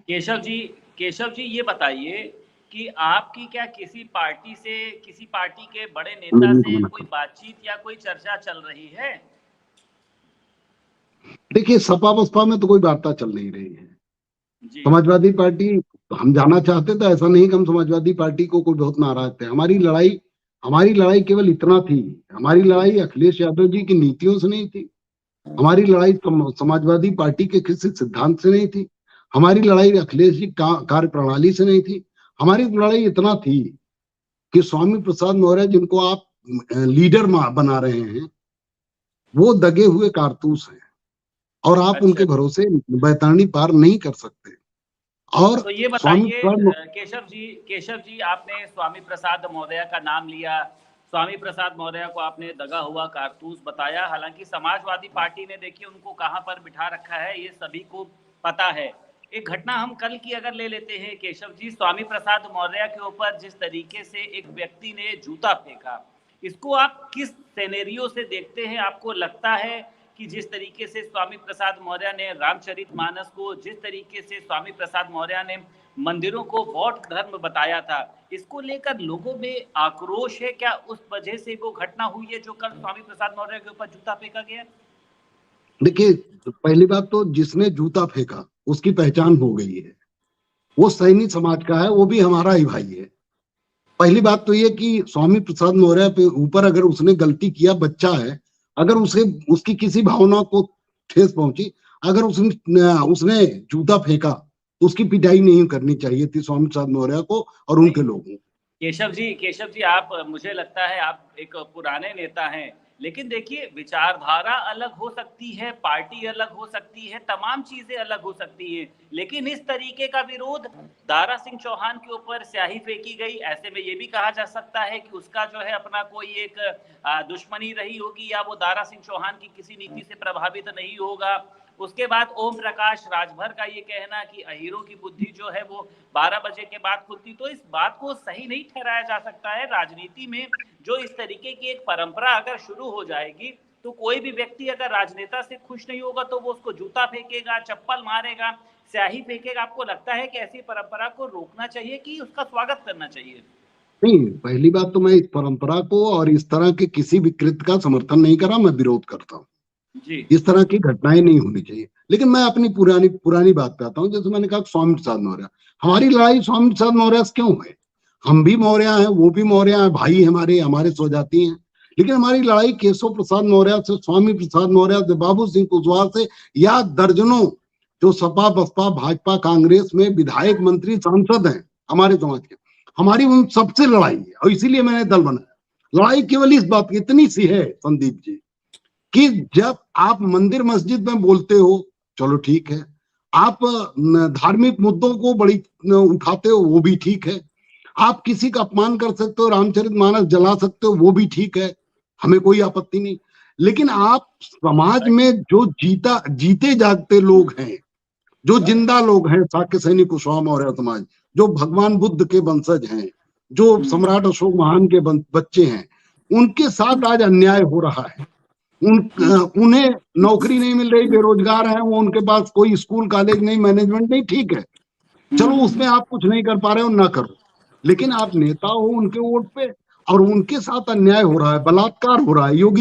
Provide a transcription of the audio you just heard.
केशव जी ये बताइए कि आपकी क्या किसी पार्टी के बड़े नेता से कोई बातचीत या कोई चर्चा चल रही है? देखिए, सपा बसपा में तो कोई वार्ता चल नहीं रही है। जी। समाजवादी पार्टी हम जाना चाहते थे, ऐसा नहीं कि हम समाजवादी पार्टी को कोई बहुत नाराज थे। हमारी लड़ाई केवल इतना थी। हमारी लड़ाई अखिलेश यादव जी की नीतियों से नहीं थी। हमारी लड़ाई समाजवादी पार्टी के किसी सिद्धांत से नहीं थी। हमारी लड़ाई अखिलेश जी कार्य प्रणाली से नहीं थी। हमारी लड़ाई इतना थी कि स्वामी प्रसाद मौर्य जिनको आप लीडर बना रहे हैं, वो दगे हुए कारतूस हैं और आप अच्छा। उनके भरोसे बैतरणी पार नहीं कर सकते। और तो ये स्वामी बताइए प्रसाद केशव जी आपने स्वामी प्रसाद मौर्य का नाम लिया। स्वामी प्रसाद मौर्य को आपने दगा हुआ कारतूस बताया। हालांकि समाजवादी पार्टी ने देखिए उनको कहां पर बिठा रखा है ये सभी को पता है। एक घटना हम कल की अगर ले लेते हैं केशव जी, स्वामी प्रसाद मौर्य के ऊपर जिस तरीके से एक व्यक्ति ने जूता फेंका, इसको आप किस सिनेरियो से देखते हैं? आपको लगता है कि जिस तरीके से स्वामी प्रसाद मौर्य ने रामचरितमानस को, जिस तरीके से स्वामी प्रसाद मौर्य ने मंदिरों को बौद्ध धर्म बताया था, इसको लेकर लोगों में आक्रोश है? क्या उस वजह से वो घटना हुई है जो कल स्वामी प्रसाद मौर्य के ऊपर जूता फेंका गया? देखिए, पहली बात तो जिसने जूता फेंका उसकी पहचान हो गई है। वो सैनी समाज का है, वो भी हमारा ही भाई है। पहली बात तो ये कि स्वामी प्रसाद मौर्य पे ऊपर अगर उसने गलती किया, बच्चा है, अगर उसे उसकी किसी भावना को ठेस पहुंची, अगर उसने जूता फेंका तो उसकी पिटाई नहीं करनी चाहिए थी स्वामी प्रसाद मौर्य को और उनके लोगों को। केशव जी आप, मुझे लगता है आप एक पुराने नेता हैं, लेकिन देखिए विचारधारा अलग हो सकती है, पार्टी अलग हो सकती है, तमाम चीजें अलग हो सकती हैं, लेकिन इस तरीके का विरोध दारा सिंह चौहान के ऊपर स्याही फेंकी गई, ऐसे में ये भी कहा जा सकता है कि उसका जो है अपना कोई एक दुश्मनी रही होगी या वो दारा सिंह चौहान की किसी नीति से प्रभावित नहीं होगा। उसके बाद ओम प्रकाश राजभर का ये कहना कि अहीरों की बुद्धि जो है वो 12 बजे के बाद खुलती, तो इस बात को सही नहीं ठहराया जा सकता है। राजनीति में जो इस तरीके की एक परंपरा अगर शुरू हो जाएगी तो कोई भी व्यक्ति अगर राजनेता से खुश नहीं होगा तो वो उसको जूता फेंकेगा, चप्पल मारेगा, स्याही फेंकेगा। आपको लगता है कि ऐसी परंपरा को रोकना चाहिए कि उसका स्वागत करना चाहिए? नहीं, पहली बात तो मैं इस परंपरा को और इस तरह के किसी भी कृत्य का समर्थन नहीं कर रहा, मैं विरोध करता हूँ। जी। इस तरह की घटनाएं नहीं होनी चाहिए। लेकिन मैं अपनी पुरानी बात पे आता हूँ। जैसे मैंने कहा स्वामी प्रसाद मौर्य, हमारी लड़ाई स्वामी प्रसाद मौर्य से क्यों है? हम भी मौर्य हैं, वो भी मौर्य हैं, भाई हमारे स्वजाति हैं। लेकिन हमारी लड़ाई केशव प्रसाद मौर्य से, स्वामी प्रसाद मौर्य से, बाबू सिंह कुशवाहा से, या दर्जनों जो सपा बसपा भाजपा कांग्रेस में विधायक मंत्री सांसद हैं हमारे समाज के, हमारी उन सबसे लड़ाई है। और इसीलिए मैंने दल बनाया। लड़ाई केवल इस बात की इतनी सी है संदीप जी, कि जब आप मंदिर मस्जिद में बोलते हो, चलो ठीक है, आप धार्मिक मुद्दों को बड़ी उठाते हो, वो भी ठीक है, आप किसी का अपमान कर सकते हो, रामचरितमानस जला सकते हो, वो भी ठीक है, हमें कोई आपत्ति नहीं। लेकिन आप समाज में जो जीते जागते लोग हैं, जो जिंदा लोग हैं, साक्य सैनी कुशवाहा मौर्य समाज, जो भगवान बुद्ध के वंशज हैं, जो सम्राट अशोक महान के बच्चे हैं, उनके साथ आज अन्याय हो रहा है। उन्हें नौकरी नहीं मिल रही, बेरोजगार हैं वो, उनके पास कोई स्कूल कॉलेज नहीं, मैनेजमेंट नहीं, ठीक है, चलो उसमें आप कुछ नहीं कर पा रहे हो, ना करो। लेकिन आप नेता हो उनके वोट पे, और उनके साथ अन्याय हो रहा है, बलात्कार हो रहा है। योगी